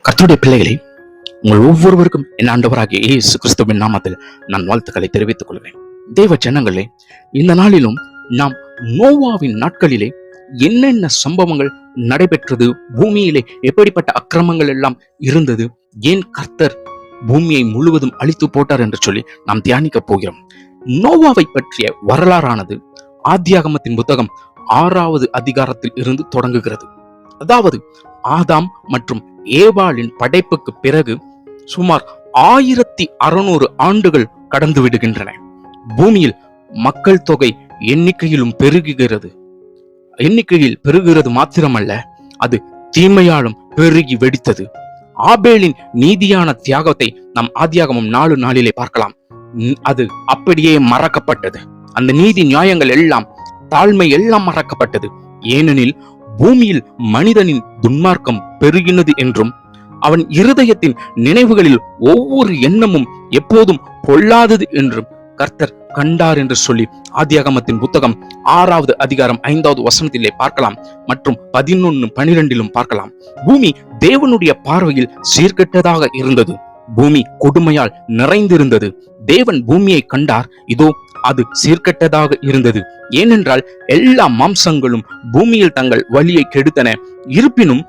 கர்த்தருடைய பிள்ளைகளை உங்கள் ஒவ்வொருவருக்கும் என் ஆண்டவராகிய இயேசு கிறிஸ்துவின் நாமத்தில் நான் வாழ்த்துக்களை தெரிவித்துக் கொள்கிறேன். தேவ ஜனங்களே, இந்த நாளிலும் நாம் நோவாவின் நாட்களிலே என்னென்ன சம்பவங்கள் நடைபெற்றது, பூமியிலே எப்படிப்பட்ட அக்கிரமங்கள் எல்லாம் இருந்தது, ஏன் கர்த்தர் பூமியை முழுவதும் அழித்து போட்டார் என்று சொல்லி நாம் தியானிக்க போகிறோம். நோவாவை பற்றிய வரலாறானது ஆதியாகமத்தின் புத்தகம் 6வது அதிகாரத்தில் இருந்து தொடங்குகிறது. அதாவது ஆதாம் மற்றும் ஏவாளின் படைப்புக்கு பிறகு சுமார் 1600 ஆண்டுகள் கடந்து விடுகின்றன. பூமியில் மக்கள் தொகை எண்ணிக்கையில் பெருகுகிறது மாத்திரமல்ல, அது தீமையாலும் பெருகி வெடித்தது. ஆபேலின் நீதியான தியாகத்தை நாம் ஆதியாகமம் 4:4 பார்க்கலாம். அது அப்படியே மறக்கப்பட்டது. அந்த நீதி நியாயங்கள் எல்லாம், தாழ்மை எல்லாம் மறக்கப்பட்டது. ஏனெனில் பூமியில் மனிதனின் துன்மார்க்கம் பெருகினது என்றும் அவன் இருதயத்தின் நினைவுகளில் ஒவ்வொரு எண்ணமும் எப்போதும் பொல்லாதது என்றும் கர்த்தர் கண்டார் என்று சொல்லி ஆதியாகமத்தின் புத்தகம் 6வது அதிகாரம் 5வது வசனத்திலே பார்க்கலாம். மற்றும் 11-12 பார்க்கலாம். பூமி தேவனுடைய பார்வையில் சீர்கெட்டதாக இருந்தது. பூமி கொடுமையால் நிறைந்திருந்தது. தேவன் பூமியை கண்டார், இதோ அது சீர்கெட்டதாக இருந்தது. ஏனென்றால் எல்லா மாம்சங்களும் பூமியில் தங்கள் வழியை கெடுத்தன. இருப்பினும்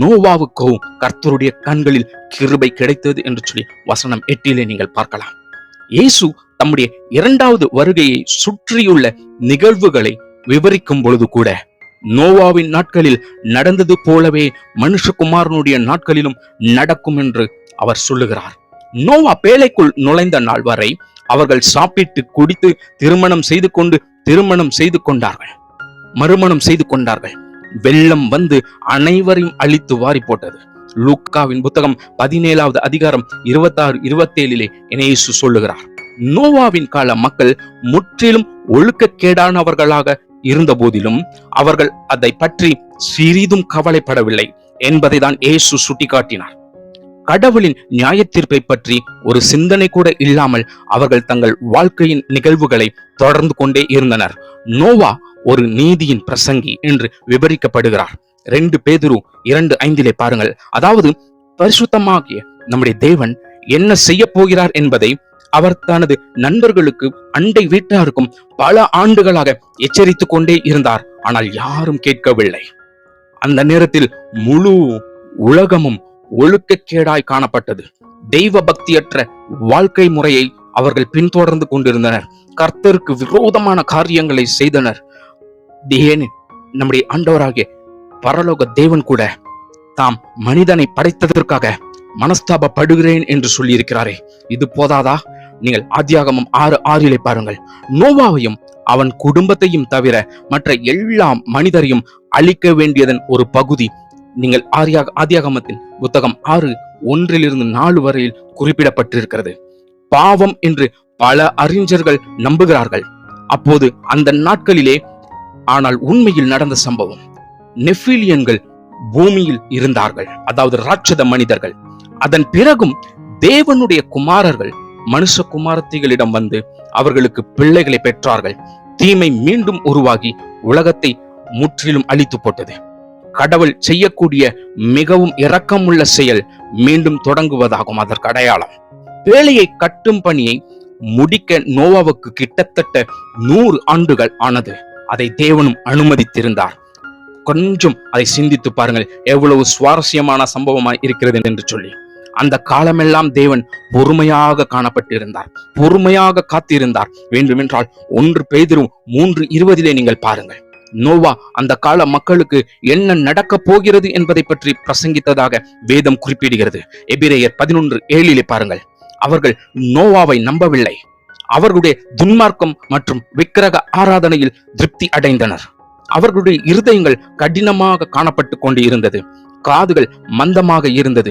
நோவாவுக்கோ கர்த்தருடைய கண்களில் கிருபை கிடைத்தது என்று சொல்லி வசனம் 8 நீங்கள் பார்க்கலாம். இயேசு தம்முடைய 2வது வருகையை சுற்றியுள்ள நிகழ்வுகளை விவரிக்கும் பொழுது கூட நோவாவின் நாட்களில் நடந்தது போலவே மனுஷகுமாரனுடைய நாட்களிலும் நடக்கும் என்று அவர் சொல்லுகிறார். நோவா பேழைக்குள் நுழைந்த நாள் வரை அவர்கள் சாப்பிட்டு குடித்து திருமணம் செய்து கொண்டார்கள், மறுமணம் செய்து கொண்டார்கள். வெள்ளம் வந்து அனைவரையும் அழித்து வாரி போட்டது. லூக்காவின் புத்தகம் 17வது அதிகாரம் 26-27 இயேசு சொல்லுகிறார். நோவாவின் கால மக்கள் முற்றிலும் ஒழுக்கக்கேடானவர்களாக இருந்த போதிலும் அவர்கள் அதை பற்றி சிறிதும் கவலைப்படவில்லை என்பதை தான் இயேசு சுட்டிக்காட்டினார். கடவுளின் நியாய தீர்ப்பை பற்றி ஒரு சிந்தனை கூட இல்லாமல் அவர்கள் தங்கள் வாழ்க்கையின் நிகழ்வுகளை தொடர்ந்து கொண்டே இருந்தனர். நோவா ஒரு நீதியின் பிரசங்கி என்று விவரிக்கப்படுகிறார். 2 பேதுரு 2:5 பாருங்கள். அதாவது பரிசுத்தமாகிய நம்முடைய தேவன் என்ன செய்ய போகிறார் என்பதை அவர் தனது நண்பர்களுக்கு, அண்டை வீட்டாருக்கும் பல ஆண்டுகளாக எச்சரித்துக் கொண்டே இருந்தார். ஆனால் யாரும் கேட்கவில்லை. அந்த நேரத்தில் முழு உலகமும் ஒழுக்கக்கேடாய் காணப்பட்டது. தெய்வ பக்தியற்ற வாழ்க்கை முறையை அவர்கள் பின்தொடர்ந்து கொண்டிருந்தனர். கர்த்தருக்கு விரோதமான காரியங்களை செய்தனர். நம்முடைய ஆண்டவராகிய பரலோக தேவன் கூட தாம் மனிதனை படைத்ததற்காக மனஸ்தாபப்படுகிறேன் என்று சொல்லி இருக்கிறாரே, இது போதாதா? நீங்கள் ஆதியாகமம் 6:6 பாருங்கள். நோவாவையும் அவன் குடும்பத்தையும் தவிர மற்ற எல்லா மனிதரையும் அழிக்க வேண்டியதன் ஒரு பகுதி நீங்கள் ஆதியாகமத்தின் புத்தகம் 6:1-4 வரையில் குறிப்பிடப்பட்டிருக்கிறது. பாவம் என்று பல அறிஞர்கள் நம்புகிறார்கள். அப்போது அந்த நாட்களிலே ஆனால் உண்மையில் நடந்த சம்பவம், நெஃபிலியன்கள் பூமியில் இருந்தார்கள், அதாவது ராட்சத மனிதர்கள். அதன் பிறகும் தேவனுடைய குமாரர்கள் மனுஷ குமாரத்திகளிடம் வந்து அவர்களுக்கு பிள்ளைகளை பெற்றார்கள். தீமை மீண்டும் உருவாகி உலகத்தை முற்றிலும் அழித்து போட்டது. கடவுள் செய்யக்கூடிய மிகவும் இரக்கமுள்ள செயல் மீண்டும் தொடங்குவதாகும். அதற்கு அடையாளம் பேழையை கட்டும் பணியை முடிக்க நோவாவுக்கு கிட்டத்தட்ட 100 ஆண்டுகள் ஆனது. அதை தேவனும் அனுமதித்திருந்தார். கொஞ்சம் அதை சிந்தித்து பாருங்கள், எவ்வளவு சுவாரஸ்யமான சம்பவமாய் இருக்கிறது என்று சொல்லி. அந்த காலமெல்லாம் தேவன் பொறுமையாக காணப்பட்டிருந்தார், பொறுமையாக காத்திருந்தார். வேண்டுமென்றால் 1 பேதுரு 3:20 நீங்கள் பாருங்கள். நோவா அந்த கால மக்களுக்கு என்ன நடக்க போகிறது என்பதை பற்றி பிரசங்கித்ததாக வேதம் குறிப்பிடுகிறது. எபிரேயர் 11:7 பாருங்கள். அவர்கள் நோவாவை நம்பவில்லை. அவர்களுடைய துன்மார்க்கம் மற்றும் விக்கிரக ஆராதனையில் திருப்தி அடைந்தனர். அவர்களுடைய இருதயங்கள் கடினமாக காணப்பட்டு கொண்டு இருந்தது. காதுகள் மந்தமாக இருந்தது.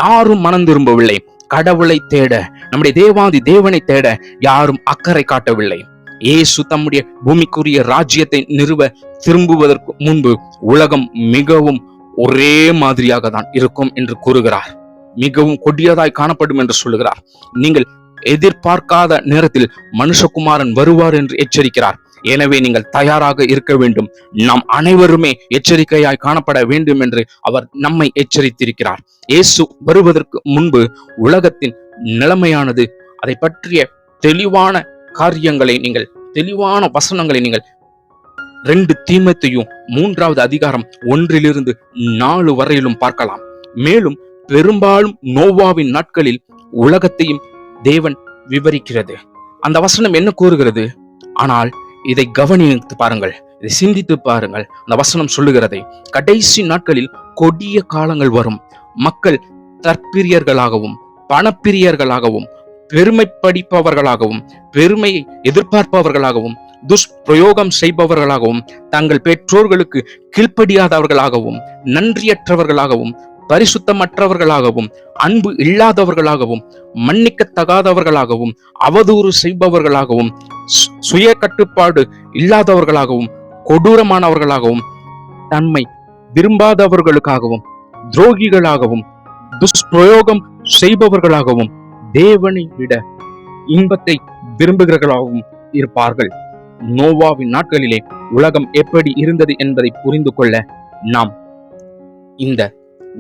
யாரும் மனம் திரும்பவில்லை. கடவுளை தேட, நம்முடைய தேவாதி தேவனை தேட யாரும் அக்கறை காட்டவில்லை. இயேசு தம்முடைய பூமிக்குரிய ராஜ்யத்தை நிறுவ திரும்புவதற்கு முன்பு உலகம் மிகவும் ஒரே மாதிரியாக தான் இருக்கும் என்று கூறுகிறார். மிகவும் கொடியதாய் காணப்படும் என்று சொல்லுகிறார். நீங்கள் எதிர்பார்க்காத நேரத்தில் மனுஷகுமாரன் வருவார் என்று எச்சரிக்கிறார். எனவே நீங்கள் தயாராக இருக்க வேண்டும். நாம் அனைவருமே எச்சரிக்கையாய் காணப்பட வேண்டும் என்று அவர் நம்மை எச்சரித்திருக்கிறார். இயேசு வருவதற்கு முன்பு உலகத்தின் நிலைமையானது, அதை பற்றிய தெளிவான காரியங்களை நீங்கள், தெளிவான வசனங்களை நீங்கள் 2 தீமோத்தேயு 3வது அதிகாரம் 1-4 வரையிலும் பார்க்கலாம். மேலும் பெரும்பாலும் நோவாவின் நாட்களில் உலகத்தையும் தேவன் விவரிக்கிறது. அந்த வசனம் என்ன கூறுகிறது? ஆனால் இதை கவனித்து பாருங்கள், இதை சிந்தித்து பாருங்கள். அந்த வசனம் சொல்லுகிறதை, கடைசி நாட்களில் கொடிய காலங்கள் வரும். மக்கள் தற்பிரியர்களாகவும் பணப்பிரியர்களாகவும் பெருமைப்படிப்பவர்களாகவும் பெருமையை எதிர்பார்ப்பவர்களாகவும் துஷ்பிரயோகம் செய்பவர்களாகவும் தங்கள் பெற்றோர்களுக்கு கீழ்ப்படியாதவர்களாகவும் நன்றியற்றவர்களாகவும் பரிசுத்தமற்றவர்களாகவும் அன்பு இல்லாதவர்களாகவும் மன்னிக்கத்தகாதவர்களாகவும் அவதூறு செய்பவர்களாகவும் சுய கட்டுப்பாடு இல்லாதவர்களாகவும் கொடூரமானவர்களாகவும் தன்மை விரும்பாதவர்களுக்காகவும் துரோகிகளாகவும் துஷ்பிரயோகம் செய்பவர்களாகவும் தேவனை விட இன்பத்தை விரும்புகிறவர்களாகவும் இருப்பார்கள். நோவாவின் நாட்களிலே உலகம் எப்படி இருந்தது என்பதை புரிந்து கொள்ள நாம் இந்த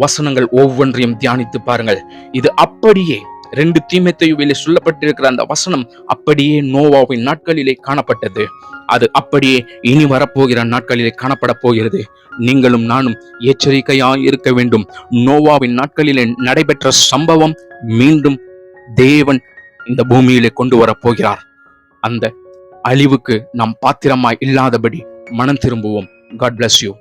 வசனங்கள் ஒவ்வொன்றையும் தியானித்து பாருங்கள். இது அப்படியே 2 தீமோத்தேயுவிலே சொல்லப்பட்டிருக்கிற அந்த வசனம் அப்படியே நோவாவின் நாட்களிலே காணப்பட்டது. அது அப்படியே இனி வரப்போகிற நாட்களிலே காணப்பட போகிறது. நீங்களும் நானும் எச்சரிக்கையாய் இருக்க வேண்டும். நோவாவின் நாட்களிலே நடைபெற்ற சம்பவம் மீண்டும் தேவன் இந்த பூமியிலே கொண்டு வரப்போகிறார். அந்த அழிவுக்கு நாம் பாத்திரமாய் இல்லாதபடி மனம் திரும்புவோம். God bless you.